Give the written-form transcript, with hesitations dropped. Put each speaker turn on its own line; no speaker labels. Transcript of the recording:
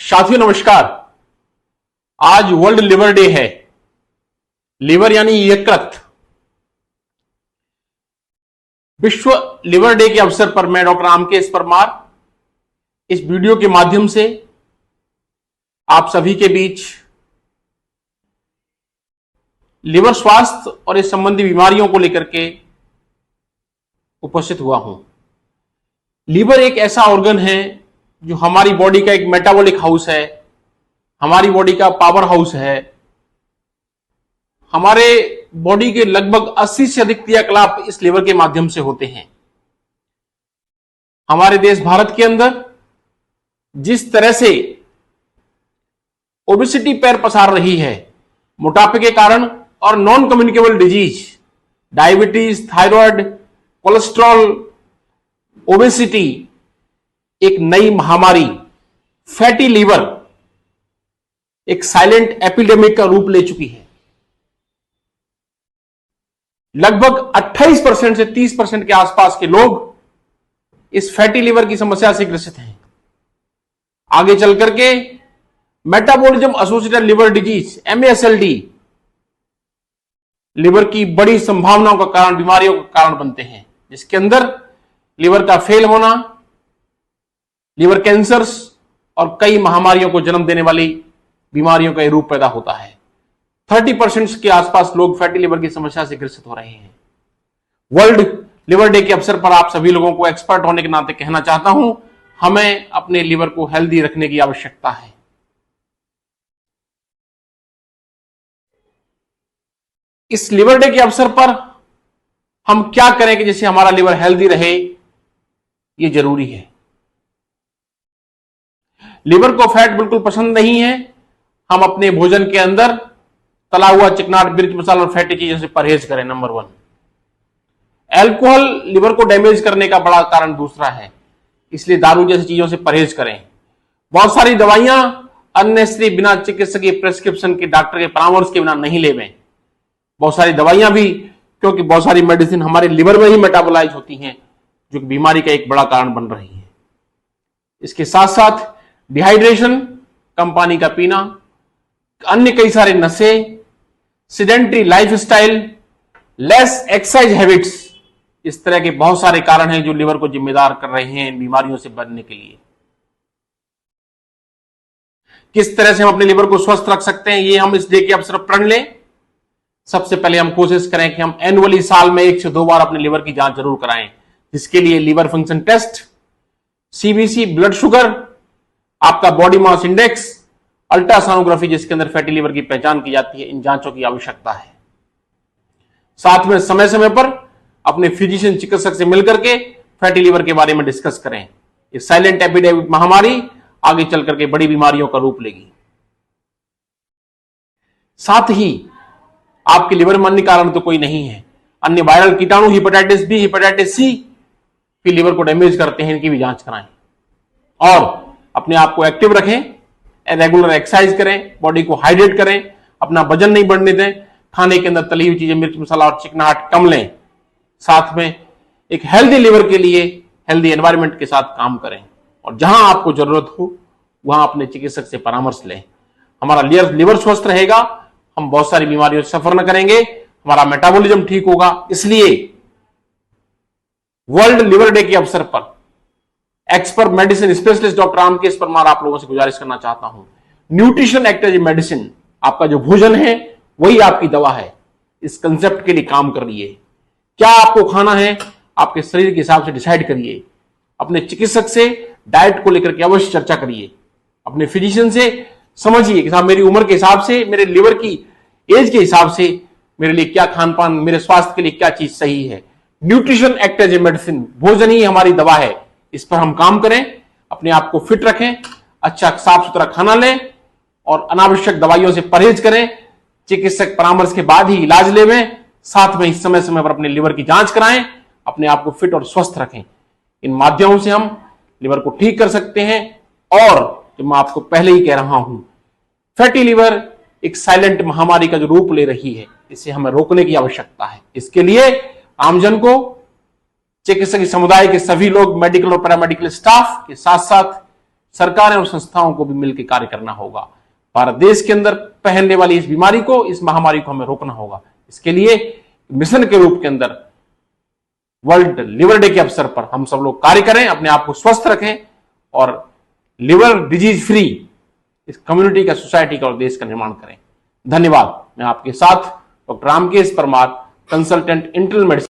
साथियों नमस्कार। आज वर्ल्ड लिवर डे है। लिवर यानी यकृत। विश्व लिवर डे के अवसर पर मैं डॉक्टर रामकेश परमार इस वीडियो के माध्यम से आप सभी के बीच लिवर स्वास्थ्य और इस संबंधी बीमारियों को लेकर के उपस्थित हुआ हूं। लिवर एक ऐसा ऑर्गन है जो हमारी बॉडी का एक मेटाबॉलिक हाउस है, हमारी बॉडी का पावर हाउस है। हमारे बॉडी के लगभग 80 से अधिक क्रियाकलाप इस लिवर के माध्यम से होते हैं। हमारे देश भारत के अंदर जिस तरह से ओबेसिटी पैर पसार रही है, मोटापे के कारण और non communicable disease, diabetes, thyroid, cholesterol, obesity, एक नई महामारी फैटी लिवर एक साइलेंट एपिडेमिक का रूप ले चुकी है। लगभग 28% से 30% के आसपास के लोग इस फैटी लिवर की समस्या से ग्रसित हैं। आगे चल करके metabolism associated liver disease MASLD liver की बड़ी संभावनाओं का कारण, बीमारियों का कारण बनते हैं, जिसके अंदर लिवर का फेल होना, लिवर कैंसर्स और कई महामारियों को जन्म देने वाली बीमारियों का रूप पैदा होता है। 30% के आसपास लोग फैटी लिवर की समस्या से ग्रसित हो रहे हैं। वर्ल्ड लिवर डे के अवसर पर आप सभी लोगों को एक्सपर्ट होने के नाते कहना चाहता हूं, हमें अपने लिवर को हेल्दी रखने की आवश्यकता है। इस लिवर डे के अवसर पर हम क्या करें कि जिससे हमारा लिवर हेल्दी रहे, यह जरूरी है। लिवर को फैट बिल्कुल पसंद नहीं है। हम अपने भोजन के अंदर तला हुआ, चिकनाट, मिर्च मसाला और फैटी चीजों से परहेज करें। नंबर 1। अल्कोहल लिवर को डैमेज करने का बड़ा कारण दूसरा है, इसलिए दारू जैसी चीजों से परहेज करें। बहुत सारी दवाइयां अननेसेसरी, बिना चिकित्सकीय प्रेस्क्रिप्शन के, डॉक्टर के परामर्श के बिना नहीं लेवें। बहुत सारी दवाइयां भी, क्योंकि बहुत सारी मेडिसिन हमारे लिवर में ही मेटाबोलाइज होती हैं, जो बीमारी का एक बड़ा कारण बन रही है। इसके साथ साथ डिहाइड्रेशन, कम पानी का पीना, अन्य कई सारे नशे, sedentary lifestyle, less exercise habits, इस तरह के बहुत सारे कारण हैं जो लिवर को जिम्मेदार कर रहे हैं इन बीमारियों से बचने के लिए। किस तरह से हम अपने लिवर को स्वस्थ रख सकते हैं, ये हम इस डे के अवसर पर पढ़ लें। सबसे पहले हम कोशिश करें कि हम एनुअली साल में 1 से 2 बार अपने लिवर की जांच जरूर कराएं, जिसके लिए liver function test, CBC, blood sugar, आपका बॉडी मास इंडेक्स, अल्ट्रासोनोग्राफी जिसके अंदर फैटी लिवर की पहचान की जाती है, इन जांचों की आवश्यकता है। साथ में समय समय पर अपने फिजिशियन, चिकित्सक से मिलकर के फैटी लिवर के बारे में डिस्कस करें। ये साइलेंट एपिडेमिक महामारी आगे चल करके बड़ी बीमारियों का रूप लेगी। साथ ही आपके लिवर में अन्य कारण तो कोई नहीं है। अन्य वायरल कीटाणु, हेपेटाइटिस B, हेपेटाइटिस C भी लिवर को डैमेज करते हैं, इनकी भी जांच कराएं। और अपने आप को एक्टिव रखें, रेगुलर एक्सरसाइज करें, बॉडी को हाइड्रेट करें, अपना वजन नहीं बढ़ने दें, खाने के अंदर तली हुई चीजें, मिर्च मसाला और चिकनाहट कम लें। साथ में एक हेल्दी लिवर के लिए हेल्दी एनवायरनमेंट के साथ काम करें, और जहां आपको जरूरत हो वहां अपने चिकित्सक से परामर्श लें। हमारा लिवर स्वस्थ रहेगा, हम बहुत सारी बीमारियों से सफर न करेंगे, हमारा मेटाबॉलिज्म ठीक होगा। इसलिए वर्ल्ड लिवर डे के अवसर पर expert medicine specialist doctor Ramkesh Parmar आप लोगों से गुजारिश करना चाहता हूं, nutrition act as a medicine. आपका जो भोजन है वही आपकी दवा है। इस कंसेप्ट के लिए काम करिए। क्या आपको खाना है, आपके शरीर के हिसाब से डिसाइड करिए। अपने चिकित्सक से डाइट को लेकर के अवश्य चर्चा करिए। अपने फिजिशियन से समझिए कि साहब मेरी उम्र के हिसाब से, मेरे लिवर की एज के हिसाब से मेरे लिए क्या खान पान, मेरे स्वास्थ्य के लिए क्या चीज सही है। Nutrition act as a medicine, भोजन ही हमारी दवा है। इस पर हम काम करें, अपने आप को फिट रखें, अच्छा साफ सुथरा खाना लें और अनावश्यक दवाइयों से परहेज करें। चिकित्सक परामर्श के बाद ही इलाज लेवें। साथ में समय समय पर अपने लिवर की जांच कराएं, अपने आप को फिट और स्वस्थ रखें। इन माध्यमों से हम लिवर को ठीक कर सकते हैं। और जो मैं आपको पहले ही कह रहा हूं, फैटी लिवर एक साइलेंट महामारी का जो रूप ले रही है, इसे हमें रोकने की आवश्यकता है। इसके लिए आमजन को, चिकित्सकीय समुदाय के सभी लोग, मेडिकल और पैरामेडिकल स्टाफ के साथ साथ सरकारें और संस्थाओं को भी मिलकर कार्य करना होगा। भारत देश के अंदर फैलने वाली इस बीमारी को, इस महामारी को हमें रोकना होगा। इसके लिए मिशन के रूप के अंदर वर्ल्ड लिवर डे के अवसर पर हम सब लोग कार्य करें, अपने आप को स्वस्थ रखें और लिवर डिजीज फ्री इस कम्युनिटी का, सोसाइटी का और देश का निर्माण करें। धन्यवाद। मैं आपके साथ doctor Ramkesh Parmar, consultant internal medicine